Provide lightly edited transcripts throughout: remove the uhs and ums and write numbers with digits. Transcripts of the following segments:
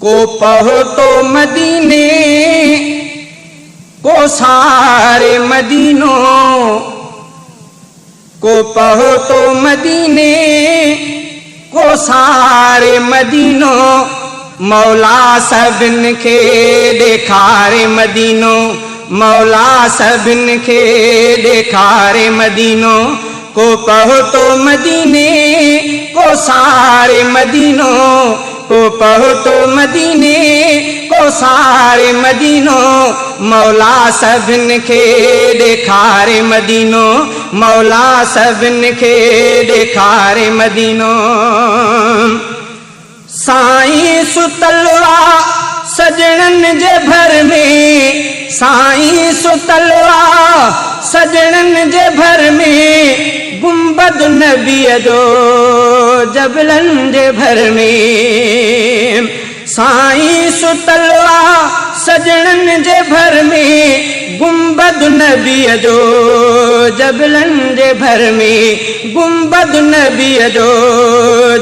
को पहो तो मदीने को सारे मदीनों को पहो तो मदीने को सारे मदीनों मौला सबिन के देखारे मदीनों मौला सबिन के देखारे मदीनों को पहो तो मदीने को सारे मदीनों को पहो तो मदीने को सारे मदीनों मौला सबिन के देखारे मदीनों मौला सबिन के देखारे मदीनों। साईं सुतलवा सजणन जे भर में साईं सुतलवा सजणन जे भर में गुंबद नबीअ जो जबलन जे भर में साईं सुतलवा सजणन जे भर में गुंबद नबीअ जो जबलन जे भर में गुंबद नबीअ जो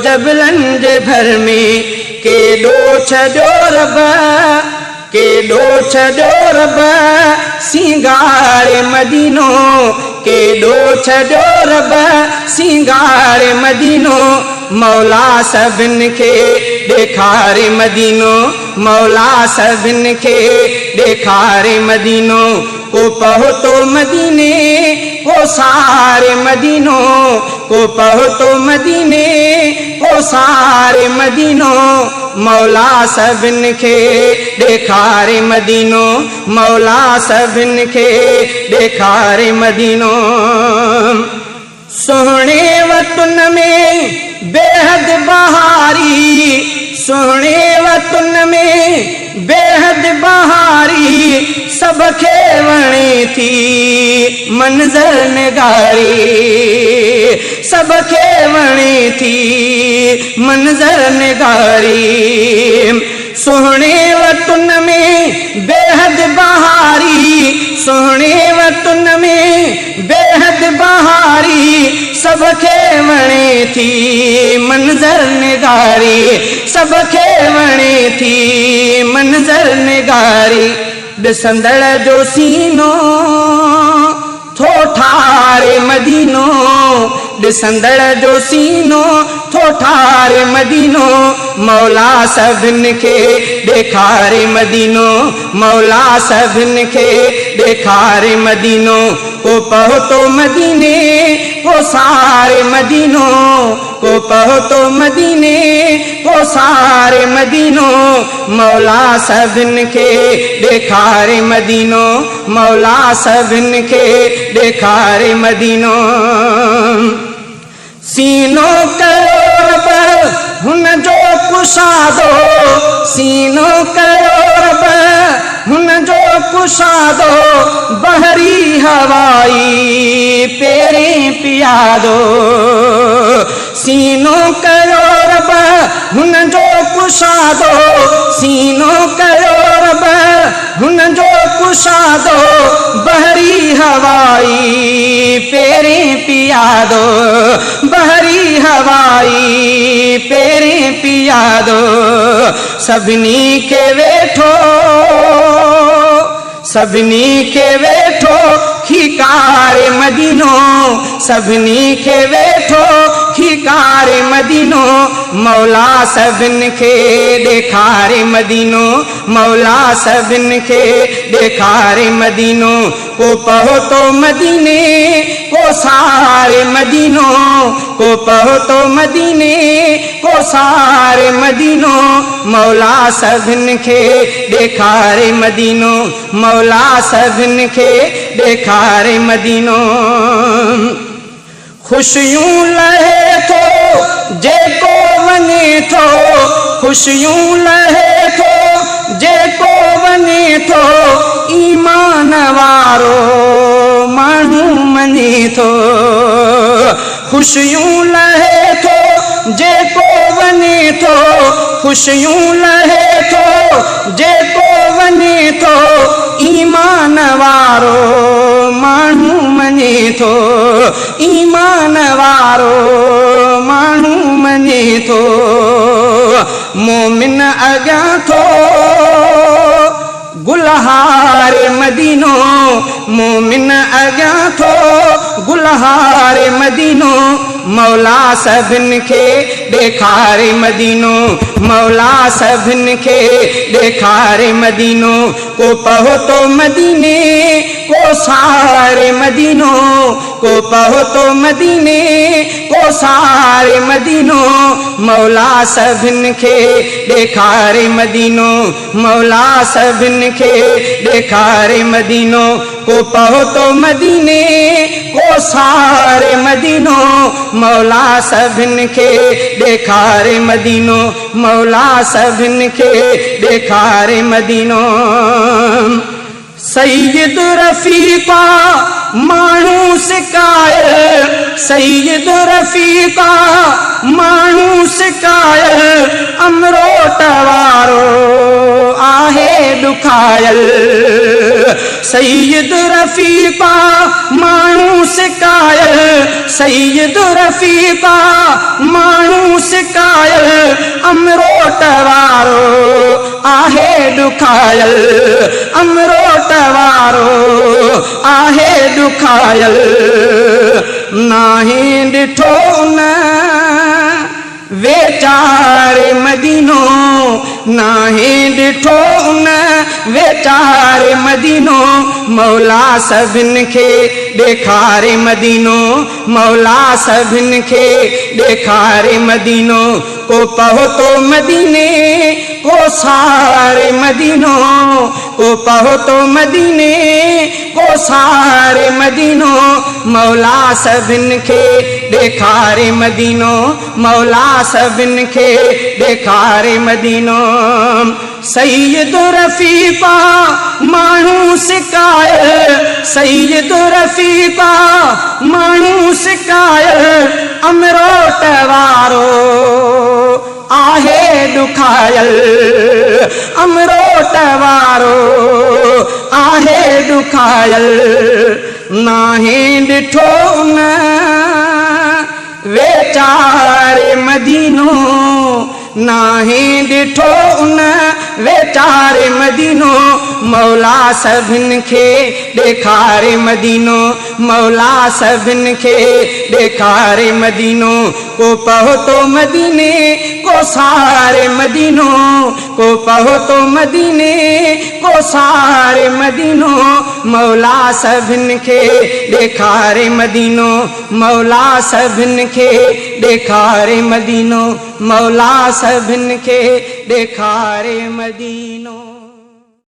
जबलन जे भर में केॾो छॾियो रब केॾो छॾियो रब सिंगारे मदीनो केॾो छॾियो रब सिंगारे मदीनो मौला सबिन के देखारे मदीनो मौला सबिन के देखारे मदीनो को पहो तो मदीने को सारे मदीनों को पहो तो मदीने को सारे मदीनों मौला सबिन के देखारे मदीनों मौला सबिन के देखारे मदीनों। सोहणे वतन में बेहद बहारी सोहणे वतन में बेहद बहारी सबके वणे थी मंजर निगारी सबके वणे थी मंजर निगारी सोहणे वतन में बेहद बहारी सोहणे वतन में बेहद बहारी सबके वणे थी मंजर निगारी सबके वणे थी मंजर निगारी ॾिसंदड़ जो सीनो थो ठारे मदीनो ॾिसंदड़ जो सीनो थो ठारे मदीनो मौला सबिन के देखारे मदीनो मौला सबिन के देखारे मदीनो को पहो तो मदीने को सारे मदीनों को पहो तो मदीने को सारे मदीनों मौला सबिन के देखारे मदीनों मौला सबिन के देखारे मदीनों। सीनो कयो पर हुन जो कुशादो सीनो कयो पर हुन जो कुशादो बहरी हवाई पेरे पियादो सीनो कयो रब हुन जो कुशादो सीनो कयो रब हुन जो कुशादो बहरी हवाई पेरे पियादो बहरी हवाई पेरे पियादो सभिनी के वेठो सभिनी के वेठो खिकारे मदीनों सभिनी के वेठो खिकारे मदीनों मौला सबिन के देखारे मदीनों मौला सबिन के देखारे मदीनों को पहो तो मदीने को सारे मदीनों को पहो तो मदीने को सारे मदीनों मौला सबिन के देखारे मदीनों मौला सबिन के देखारे मदीनों। खुशियूं लहे थो जेको वञे थो खुशियूं लहे थो जेको वञे थो ईमान वारो माण्हू मञे थो खुशियूं लहे थो जेको वञे थो खुशियूं लहे थो जेको वञे थो ईमान वारो माण्हू मञे थो ईमान वारो माण्हू मञे थो मोमिन अॻियां थो गुलहार मदीनो, मोमिन अॻियां थो गुलहार मदीनो, मौला सभिनि खे ॾेखारे मदीनो, मौला सभिनि खे ॾेखारे मदीनो। को पहुतो मदीने को सारे मदीनो, को पहुतो मदीने को सारे मदीनो, मौला सभिनि खे ॾेखारे मदीनो, मौला सभिनि खे ॾेखारे मदीनो। को पहुतो मदीने को सारे मदीनो, मौला सभिनि खे ॾेखारे मदीनो, मौला सभिनि खे ॾेखारे मदीनो। सैयद रफ़ीक़ा माण्हू सिकायल, सैयद रफ़ीक़ा माण्हू सिकायल, अमरोट वारो आहे ॾुखायल। सैयद रफ़ीक़ा माण्हू सिकायल, सैयद रफ़ीक़ा माण्हू सिकायल, अमरोट वारो आहे ॾुखायल, अमरोट वारो आहे ॾुखायल। नाहे ॾिठो न वेचारे मदीनो, नाहे ॾिठो न वेचारे मदीनो, मौला सभिनि खे ॾेखारे मदीनो, मौला सभिनि खे ॾेखारे मदीनो। को पहुतो मदीने को सारे मदीनो, को पहुतो मदीने को सारे मदीनो, मौला सभिनि खे ॾेखारे मदीनो, मौला सभिनि खे ॾेखारे मदीनो। सैयद रफ़ीक़ा माण्हू सिकायल, सैयद रफ़ीक़ा माण्हू सिकायल, अमरोट वारो आहे ॾुखायल, अमरोट वारो आहे ॾुखायल। नाहे ॾिठो न वेचारे मदीनो, नाहे ॾिठो न वेचारे मदीनो, मौला सभिनि खे ॾेखारे मदीनो, मौला सभिनि खे ॾेखारे मदीनो। को पहुतो मदीने को सारे मदीनो, को पहुतो मदीने को सारे मदीनो, मौला सभिनि खे ॾेखारे मदीनो, मौला सभिनि खे ॾेखारे मदीनो, मौला सभिनि खे ॾेखारे मदीनो।